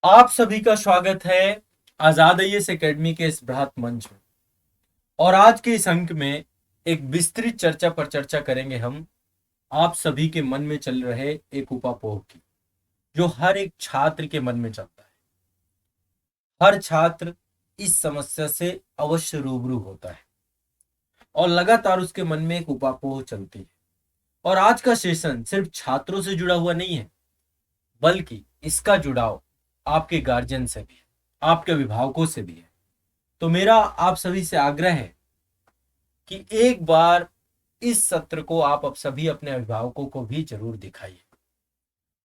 आप सभी का स्वागत है आजाद आईएएस एकेडमी के इस बृहत मंच में। और आज के इस अंक में एक विस्तृत चर्चा पर चर्चा करेंगे हम आप सभी के मन में चल रहे एक उपापोह की, जो हर एक छात्र के मन में चलता है। हर छात्र इस समस्या से अवश्य रूबरू होता है और लगातार उसके मन में एक उपापोह चलती है। और आज का सेशन सिर्फ छात्रों से जुड़ा हुआ नहीं है, बल्कि इसका जुड़ाव आपके गार्जियन से भी है, आपके अभिभावकों से भी है। तो मेरा आप सभी से आग्रह है कि एक बार इस सत्र को आप अब सभी अपने अभिभावकों को भी जरूर दिखाइए।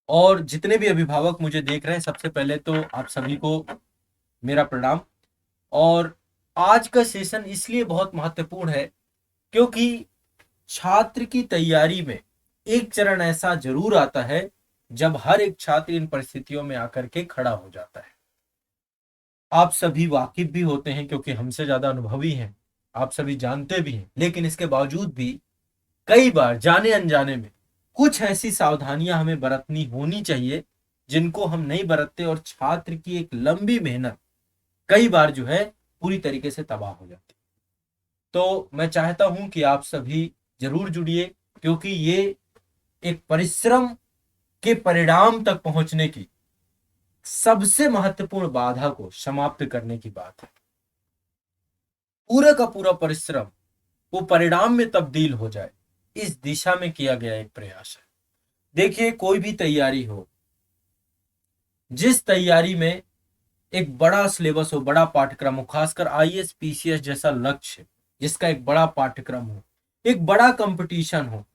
और जितने भी अभिभावक मुझे देख रहे हैं, सबसे पहले तो आप सभी को मेरा प्रणाम। और आज का सेशन इसलिए बहुत महत्वपूर्ण है क्योंकि छात्र की तैयारी में एक चरण ऐसा जरूर आता है जब हर एक छात्र इन परिस्थितियों में आकर के खड़ा हो जाता है। आप सभी वाकिफ भी होते हैं क्योंकि हमसे ज्यादा अनुभवी हैं, आप सभी जानते भी हैं, लेकिन इसके बावजूद भी कई बार जाने अनजाने में कुछ ऐसी सावधानियां हमें बरतनी होनी चाहिए जिनको हम नहीं बरतते, और छात्र की एक लंबी मेहनत कई बार जो है पूरी तरीके से तबाह हो जाती है। तो मैं चाहता हूं कि आप सभी जरूर जुड़िए, क्योंकि ये एक परिश्रम के परिणाम तक पहुंचने की सबसे महत्वपूर्ण बाधा को समाप्त करने की बात है। पूरा का पूरा परिश्रम वो परिणाम में तब्दील हो जाए, इस दिशा में किया गया एक प्रयास है। देखिए, कोई भी तैयारी हो, जिस तैयारी में एक बड़ा सिलेबस हो, बड़ा पाठ्यक्रम हो, खासकर आईएएस पीसीएस जैसा लक्ष्य जिसका एक बड़ा पाठ्यक्रम हो, एक बड़ा कंपटीशन हो,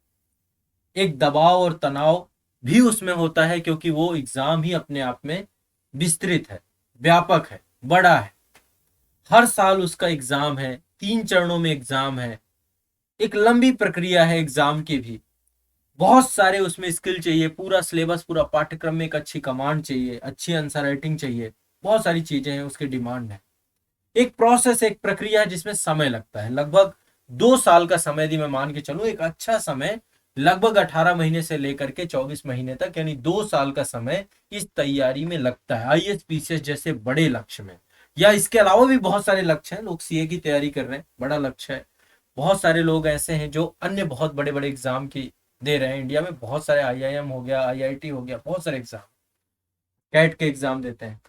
एक दबाव और तनाव भी उसमें होता है, क्योंकि वो एग्जाम ही अपने आप में विस्तृत है, व्यापक है, बड़ा है। हर साल उसका एग्जाम है, 3 चरणों में एग्जाम है, एक लंबी प्रक्रिया है एग्जाम की भी। बहुत सारे उसमें स्किल चाहिए, पूरा सिलेबस, पूरा पाठ्यक्रम में एक अच्छी कमांड चाहिए, अच्छी आंसर राइटिंग चाहिए, बहुत सारी चीजें हैं, उसकी डिमांड है। एक प्रोसेस, एक प्रक्रिया है जिसमें समय लगता है। लगभग 2 साल का समय यदि मैं मान के चलूं, एक अच्छा समय लगभग 18 महीने से लेकर के 24 महीने तक, यानी 2 साल का समय इस तैयारी में लगता है आईएएस पीसीएस जैसे बड़े लक्ष्य में। या इसके अलावा भी बहुत सारे लक्ष्य हैं, लोग सीए की तैयारी कर रहे हैं, बड़ा लक्ष्य है। बहुत सारे लोग ऐसे हैं जो अन्य बहुत बड़े बड़े एग्जाम की दे रहे हैं। इंडिया में बहुत सारे आईआईएम हो गया, आईआईटी हो गया, बहुत सारे एग्जाम, कैट के एग्जाम देते हैं।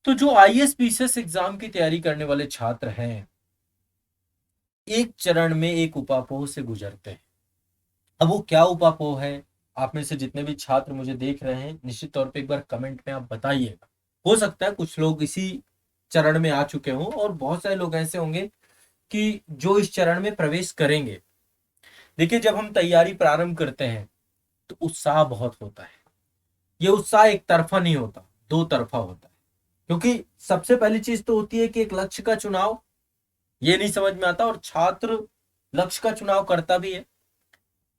तो जो आईएएस पीसीएस एग्जाम की तैयारी करने वाले छात्र हैं, एक चरण में एक उपापोह से गुजरते हैं। अब वो क्या उपापोह है, आप में से जितने भी छात्र मुझे देख रहे हैं, निश्चित तौर पे एक बार कमेंट में आप बताइएगा। हो सकता है कुछ लोग इसी चरण में आ चुके हों, और बहुत सारे लोग ऐसे होंगे कि जो इस चरण में प्रवेश करेंगे। देखिए, जब हम तैयारी प्रारंभ करते हैं तो उत्साह बहुत होता है। ये उत्साह एक तरफा नहीं होता, दो तरफा होता है। क्योंकि सबसे पहली चीज तो होती है कि एक लक्ष्य का चुनाव, ये नहीं समझ में आता, और छात्र लक्ष्य का चुनाव करता भी है,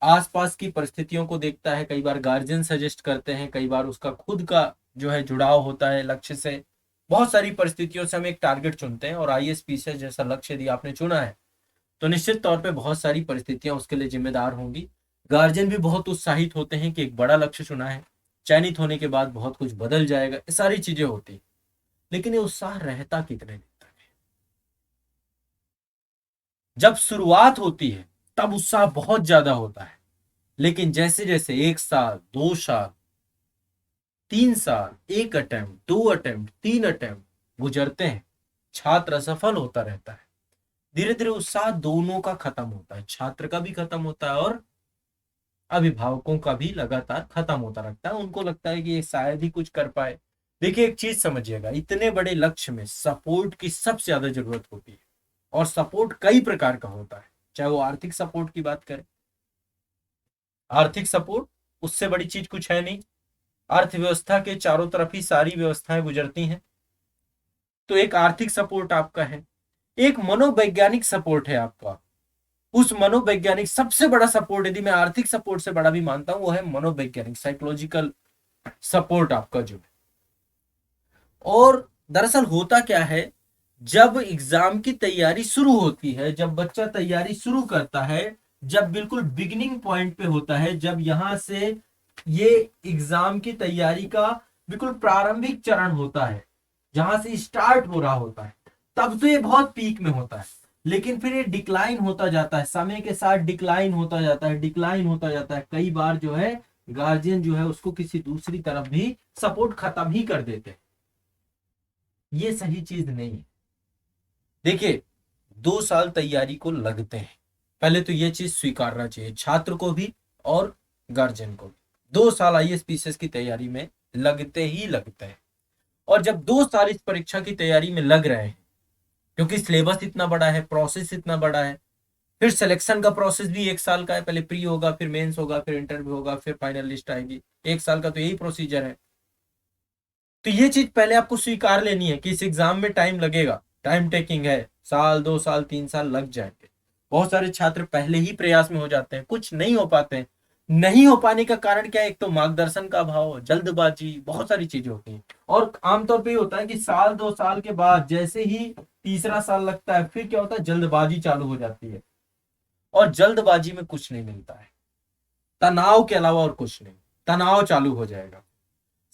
आसपास की परिस्थितियों को देखता है, कई बार गार्जियन सजेस्ट करते हैं, कई बार उसका खुद का जो है जुड़ाव होता है लक्ष्य से। बहुत सारी परिस्थितियों से हम एक टारगेट चुनते हैं, और आईएएस पीसीएस जैसा लक्ष्य यदि आपने चुना है तो निश्चित तौर पे बहुत सारी परिस्थितियां उसके लिए जिम्मेदार होंगी। गार्जियन भी बहुत उत्साहित होते हैं कि एक बड़ा लक्ष्य चुना है, चयनित होने के बाद बहुत कुछ बदल जाएगा, ये सारी चीजें होती हैं। लेकिन ये उत्साह रहता कितने दिन तक है? जब शुरुआत होती है तब उत्साह बहुत ज्यादा होता है, लेकिन जैसे जैसे 1 साल, 2 साल, 3 साल, 1 अटेम्प्ट, 2 अटेम्प्ट, 3 अटेम्प्ट गुजरते हैं, छात्र असफल होता रहता है। धीरे धीरे उत्साह दोनों का खत्म होता है, छात्र का भी खत्म होता है और अभिभावकों का भी लगातार खत्म होता रहता है। उनको लगता है कि ये शायद ही कुछ कर पाए। देखिए, एक चीज समझिएगा, इतने बड़े लक्ष्य में सपोर्ट की सबसे ज्यादा जरूरत होती है, और सपोर्ट कई प्रकार का होता है। चाहे वो आर्थिक सपोर्ट की बात करें, आर्थिक सपोर्ट, उससे बड़ी चीज कुछ है नहीं। अर्थव्यवस्था के चारों तरफ ही सारी व्यवस्थाएं गुजरती हैं, तो एक आर्थिक सपोर्ट आपका है, एक मनोवैज्ञानिक सपोर्ट है आपका। उस मनोवैज्ञानिक सबसे बड़ा सपोर्ट, यदि मैं आर्थिक सपोर्ट से बड़ा भी मानता हूं, वो है मनोवैज्ञानिक, साइकोलॉजिकल सपोर्ट आपका जो है। और दरअसल होता क्या है, जब एग्जाम की तैयारी शुरू होती है, जब बच्चा तैयारी शुरू करता है, जब बिल्कुल बिगिनिंग पॉइंट पे होता है, जब यहां से ये एग्जाम की तैयारी का बिल्कुल प्रारंभिक चरण होता है, जहां से स्टार्ट हो रहा होता है, तब तो ये बहुत पीक में होता है। लेकिन फिर ये डिक्लाइन होता जाता है, समय के साथ डिक्लाइन होता जाता है, डिक्लाइन होता जाता है। कई बार जो है गार्जियन जो है उसको किसी दूसरी तरफ भी सपोर्ट खत्म ही कर देते हैं। ये सही चीज नहीं है। देखिए, 2 साल तैयारी को लगते हैं, पहले तो ये चीज स्वीकारना चाहिए छात्र को भी और गार्जियन को भी। 2 साल आईएएस पीसीएस की तैयारी में लगते ही लगते हैं। और जब 2 साल इस परीक्षा की तैयारी में लग रहे हैं, क्योंकि सिलेबस इतना बड़ा है, प्रोसेस इतना बड़ा है, फिर सिलेक्शन का प्रोसेस भी 1 साल का है, पहले प्री होगा, फिर मेंस होगा, फिर इंटरव्यू होगा, फिर फाइनल लिस्ट आएगी। 1 साल का तो यही प्रोसीजर है। तो ये चीज पहले आपको स्वीकार लेनी है कि इस एग्जाम में टाइम लगेगा, टाइम टेकिंग है, साल 2 साल 3 साल लग जाएंगे। बहुत सारे छात्र पहले ही प्रयास में हो जाते हैं, कुछ नहीं हो पाते हैं। नहीं हो पाने का कारण क्या है? एक तो मार्गदर्शन का अभाव, जल्दबाजी, बहुत सारी चीजें होती हैं। और आमतौर पे होता है कि साल 2 साल के बाद जैसे ही तीसरा साल लगता है, फिर क्या होता है, जल्दबाजी चालू हो जाती है। और जल्दबाजी में कुछ नहीं मिलता है, तनाव के अलावा और कुछ नहीं। तनाव चालू हो जाएगा।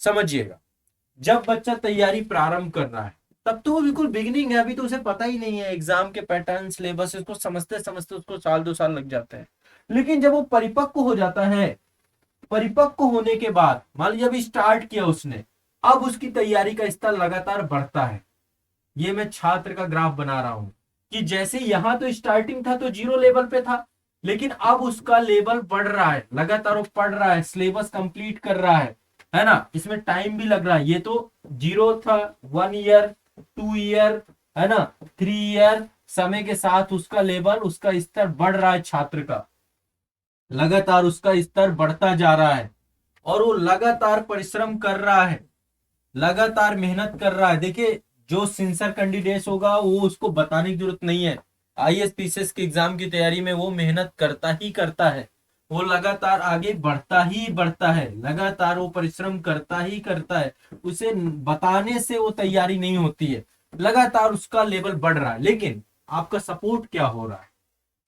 समझिएगा, जब बच्चा तैयारी प्रारंभ कर रहा है, तब तो वो बिल्कुल बिगिनिंग है, अभी तो उसे पता ही नहीं है एग्जाम के पैटर्न, सिलेबस, इसको समझते समझते उसको साल 2 साल लग जाते हैं। लेकिन जब वो परिपक्व हो जाता है, परिपक्व होने के बाद मान लीजिए अभी स्टार्ट किया उसने, अब उसकी तैयारी का स्तर लगातार बढ़ता है। ये मैं छात्र का ग्राफ बना रहा हूं कि जैसे यहां तो स्टार्टिंग था तो 0 लेवल पे था, लेकिन अब उसका लेवल बढ़ रहा है, लगातार वो पढ़ रहा है, सिलेबस कंप्लीट कर रहा है ना। इसमें टाइम भी लग रहा है। ये तो 0 था, 1 ईयर, 2 ईयर, है ना, 3 ईयर। समय के साथ उसका लेवल, उसका स्तर बढ़ रहा है छात्र का, लगातार उसका स्तर बढ़ता जा रहा है। और वो लगातार परिश्रम कर रहा है, लगातार मेहनत कर रहा है। देखिए, जो सिंसियर कैंडिडेट होगा वो, उसको बताने की जरूरत नहीं है। आईएएस पीसीएस के एग्जाम की तैयारी में वो मेहनत करता ही करता है, वो लगातार आगे बढ़ता ही बढ़ता है, लगातार वो परिश्रम करता ही करता है। उसे बताने से वो तैयारी नहीं होती है, लगातार उसका लेवल बढ़ रहा है। लेकिन आपका सपोर्ट क्या हो रहा है?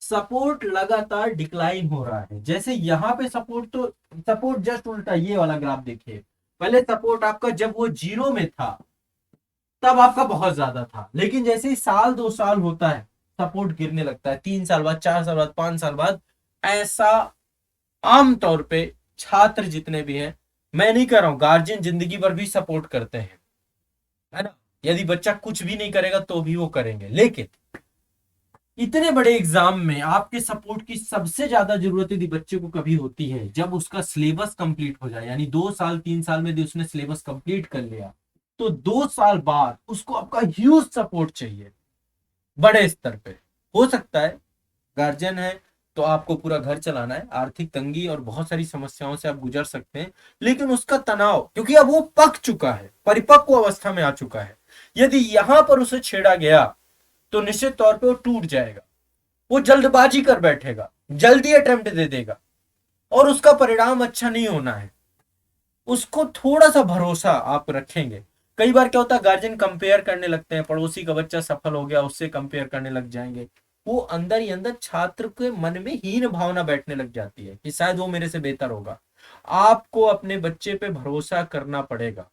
सपोर्ट लगातार डिक्लाइन हो रहा है। जैसे यहाँ पे सपोर्ट, तो सपोर्ट जस्ट उल्टा, ये वाला ग्राफ देखिए। पहले सपोर्ट आपका जब वो 0 में था, तब आपका बहुत ज्यादा था। लेकिन जैसे ही साल 2 साल होता है, सपोर्ट गिरने लगता है। 3 साल बाद, 4 साल बाद, 5 साल बाद, ऐसा आमतौर पे छात्र जितने भी हैं, मैं नहीं कर रहा हूं, गार्जियन जिंदगी भर भी सपोर्ट करते हैं, है ना। यदि बच्चा कुछ भी नहीं करेगा तो भी वो करेंगे। लेकिन इतने बड़े एग्जाम में आपके सपोर्ट की सबसे ज्यादा जरूरत यदि बच्चे को कभी होती है, जब उसका सिलेबस कंप्लीट हो जाए, यानी 2 साल 3 साल में यदि उसने सिलेबस कंप्लीट कर लिया, तो 2 साल बाद उसको आपका ह्यूज सपोर्ट चाहिए, बड़े स्तर पे। हो सकता है गार्जियन है तो आपको पूरा घर चलाना है, आर्थिक तंगी और बहुत सारी समस्याओं से आप गुजर सकते हैं, लेकिन उसका तनाव, क्योंकि अब वो पक चुका है, परिपक्व अवस्था में आ चुका है, यदि यहां पर उसे छेड़ा गया तो निश्चित तौर पे वो टूट जाएगा। वो जल्दबाजी कर बैठेगा, जल्दी अटेम्प्ट दे देगा, और उसका परिणाम अच्छा नहीं होना है। उसको थोड़ा सा भरोसा आप रखेंगे। कई बार क्या होता है, गार्जियन कंपेयर करने लगते हैं, पड़ोसी का बच्चा सफल हो गया, उससे कंपेयर करने लग जाएंगे। वो अंदर ही अंदर छात्र के मन में हीन भावना बैठने लग जाती है कि शायद वो मेरे से बेहतर होगा। आपको अपने बच्चे पे भरोसा करना पड़ेगा,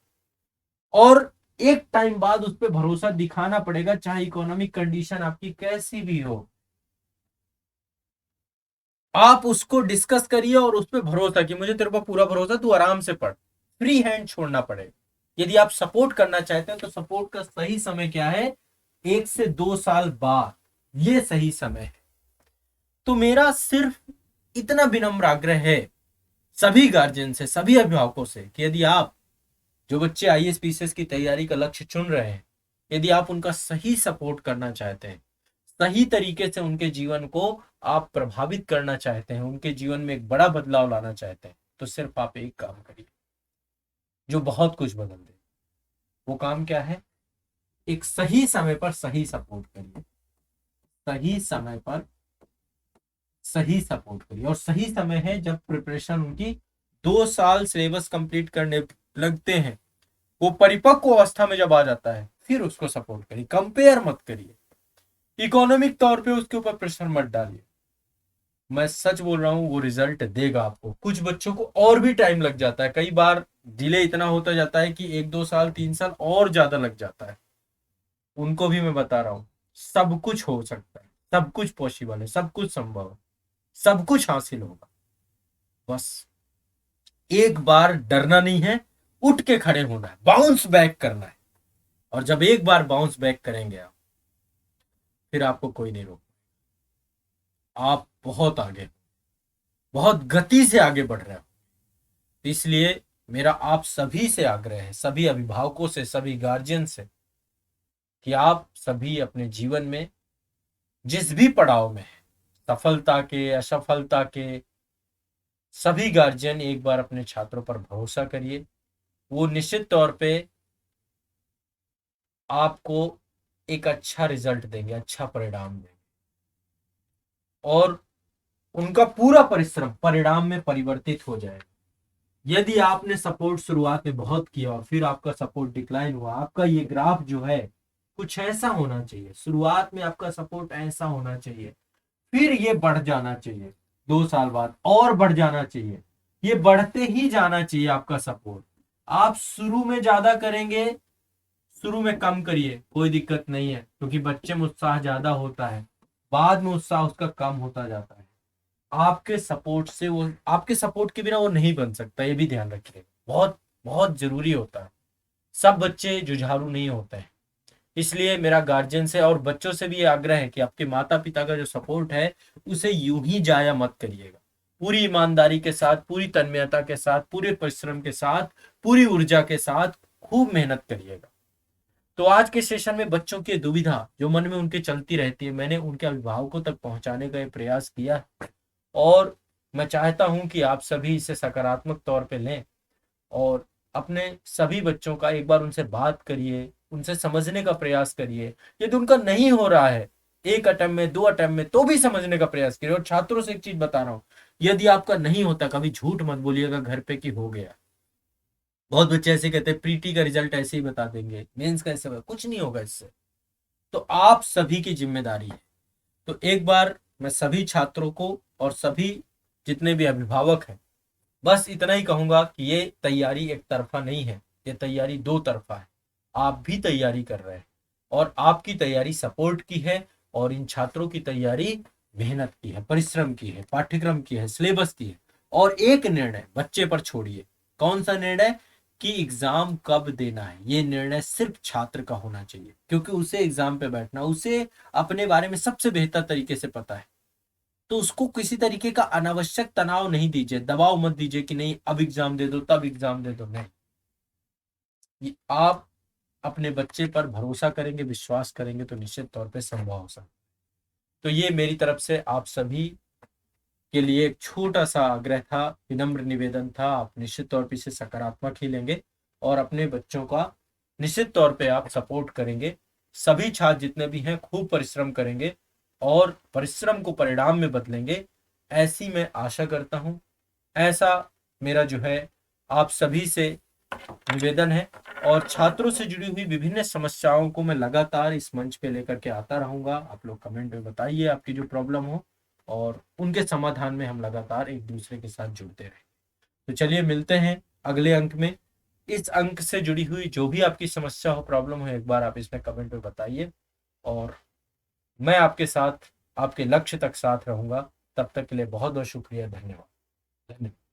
और एक टाइम बाद उस पर भरोसा दिखाना पड़ेगा, चाहे इकोनॉमिक कंडीशन आपकी कैसी भी हो। आप उसको डिस्कस करिए और उस पर भरोसा कि मुझे तेरे पर पूरा भरोसा, तू आराम से पढ़। फ्री हैंड छोड़ना पड़ेगा। यदि आप सपोर्ट करना चाहते हैं तो सपोर्ट का सही समय क्या है? 1 से 2 साल बाद, ये सही समय है। तो मेरा सिर्फ इतना विनम्र आग्रह है सभी गार्जियन से, सभी अभिभावकों से, कि यदि आप, जो बच्चे आईएएस पीसीएस की तैयारी का लक्ष्य चुन रहे हैं, यदि आप उनका सही सपोर्ट करना चाहते हैं, सही तरीके से उनके जीवन को आप प्रभावित करना चाहते हैं, उनके जीवन में एक बड़ा बदलाव लाना चाहते हैं, तो सिर्फ आप एक काम करिए जो बहुत कुछ बदल दे। वो काम क्या है? एक सही समय पर सही सपोर्ट करिए, सही समय पर सही सपोर्ट करिए। और सही समय है जब प्रिपरेशन उनकी 2 साल सिलेबस कंप्लीट करने लगते हैं, वो परिपक्व अवस्था में जब आ जाता है, फिर उसको सपोर्ट करिए। कंपेयर मत करिए, इकोनॉमिक तौर पे उसके ऊपर प्रेशर मत डालिए। मैं सच बोल रहा हूँ वो रिजल्ट देगा आपको। कुछ बच्चों को और भी टाइम लग जाता है, कई बार डिले इतना होता जाता है कि 1 2 साल 3 साल और ज्यादा लग जाता है। उनको भी मैं बता रहा हूँ सब कुछ हो सकता है, सब कुछ पॉसिबल है, सब कुछ संभव है, सब कुछ हासिल होगा। बस एक बार डरना नहीं है, उठ के खड़े होना है, बाउंस बैक करना है। और जब एक बार बाउंस बैक करेंगे आप, फिर आपको कोई नहीं रोक। आप बहुत आगे, बहुत गति से आगे बढ़ रहे हो। इसलिए मेरा आप सभी से आग्रह है, सभी अभिभावकों से, सभी गार्जियन से, कि आप सभी अपने जीवन में जिस भी पड़ाव में है, सफलता के असफलता के, सभी गार्जियन एक बार अपने छात्रों पर भरोसा करिए। वो निश्चित तौर पे आपको एक अच्छा रिजल्ट देंगे, अच्छा परिणाम देंगे। और उनका पूरा परिश्रम परिणाम में परिवर्तित हो जाएगा। यदि आपने सपोर्ट शुरुआत में बहुत किया और फिर आपका सपोर्ट डिक्लाइन हुआ, आपका ये ग्राफ जो है कुछ ऐसा होना चाहिए, शुरुआत में आपका सपोर्ट ऐसा होना चाहिए, फिर ये बढ़ जाना चाहिए, 2 साल बाद और बढ़ जाना चाहिए, ये बढ़ते ही जाना चाहिए आपका सपोर्ट। आप शुरू में ज्यादा करेंगे, शुरू में कम करिए, कोई दिक्कत नहीं है, क्योंकि बच्चे में उत्साह ज्यादा होता है, बाद में उत्साह उसका कम होता जाता है। आपके सपोर्ट से वो, आपके सपोर्ट के बिना वो नहीं बन सकता, ये भी ध्यान रखिए, बहुत बहुत जरूरी होता है। सब बच्चे जुझारू नहीं होते हैं। इसलिए मेरा गार्जियन से और बच्चों से भी ये आग्रह है कि आपके माता पिता का जो सपोर्ट है उसे यूं ही जाया मत करिएगा। पूरी ईमानदारी के साथ, पूरी तन्मयता के साथ, पूरे परिश्रम के साथ, पूरी ऊर्जा के साथ खूब मेहनत करिएगा। तो आज के सेशन में बच्चों की दुविधा जो मन में उनके चलती रहती है, मैंने उनके अभिभावकों तक पहुंचाने का ये प्रयास किया। और मैं चाहता हूं कि आप सभी इसे सकारात्मक तौर पे लें और अपने सभी बच्चों का एक बार उनसे बात करिए, उनसे समझने का प्रयास करिए। यदि उनका नहीं हो रहा है 1 अटेम्प्ट में, 2 अटेम्प्ट में, तो भी समझने का प्रयास करिए। और छात्रों से एक चीज बता रहा हूँ, यदि आपका नहीं होता, कभी झूठ मत बोलिएगा घर पे कि हो गया। बहुत बच्चे ऐसे कहते हैं प्रीटी का रिजल्ट ऐसे ही बता देंगे, मेंस का ऐसे कुछ नहीं होगा इससे। तो आप सभी की जिम्मेदारी है। तो एक बार मैं सभी छात्रों को और सभी जितने भी अभिभावक हैं, बस इतना ही कहूंगा कि ये तैयारी एक तरफा नहीं है, ये तैयारी 2 तरफा है। आप भी तैयारी कर रहे हैं और आपकी तैयारी सपोर्ट की है, और इन छात्रों की तैयारी मेहनत की है, परिश्रम की है, पाठ्यक्रम की है, सिलेबस की है। और एक निर्णय बच्चे पर छोड़िए, कौन सा निर्णय कि एग्जाम कब देना है, ये निर्णय सिर्फ छात्र का होना चाहिए, क्योंकि उसे एग्जाम पे बैठना, उसे अपने बारे में सबसे बेहतर तरीके से पता है। तो उसको किसी तरीके का अनावश्यक तनाव नहीं दीजिए, दबाव मत दीजिए कि नहीं अब एग्जाम दे दो, तब एग्जाम दे दो, नहीं। आप अपने बच्चे पर भरोसा करेंगे, विश्वास करेंगे, तो निश्चित तौर पे संभव हो सकता है। तो ये मेरी तरफ से आप सभी के लिए एक छोटा सा आग्रह था, विनम्र निवेदन था। आप निश्चित तौर पे इसे सकारात्मक ही लेंगे और अपने बच्चों का निश्चित तौर पे आप सपोर्ट करेंगे। सभी छात्र जितने भी हैं खूब परिश्रम करेंगे और परिश्रम को परिणाम में बदलेंगे, ऐसी मैं आशा करता हूं। ऐसा मेरा जो है आप सभी से निवेदन है। और छात्रों से जुड़ी हुई विभिन्न समस्याओं को मैं लगातार इस मंच पे लेकर के आता रहूंगा। आप लोग कमेंट में बताइए आपकी जो प्रॉब्लम हो, और उनके समाधान में हम लगातार एक दूसरे के साथ जुड़ते रहें। तो चलिए मिलते हैं अगले अंक में। इस अंक से जुड़ी हुई जो भी आपकी समस्या हो, प्रॉब्लम हो, एक बार आप इसमें कमेंट में बताइए, और मैं आपके साथ आपके लक्ष्य तक साथ रहूंगा। तब तक के लिए बहुत बहुत शुक्रिया, धन्यवाद। धन्यवाद।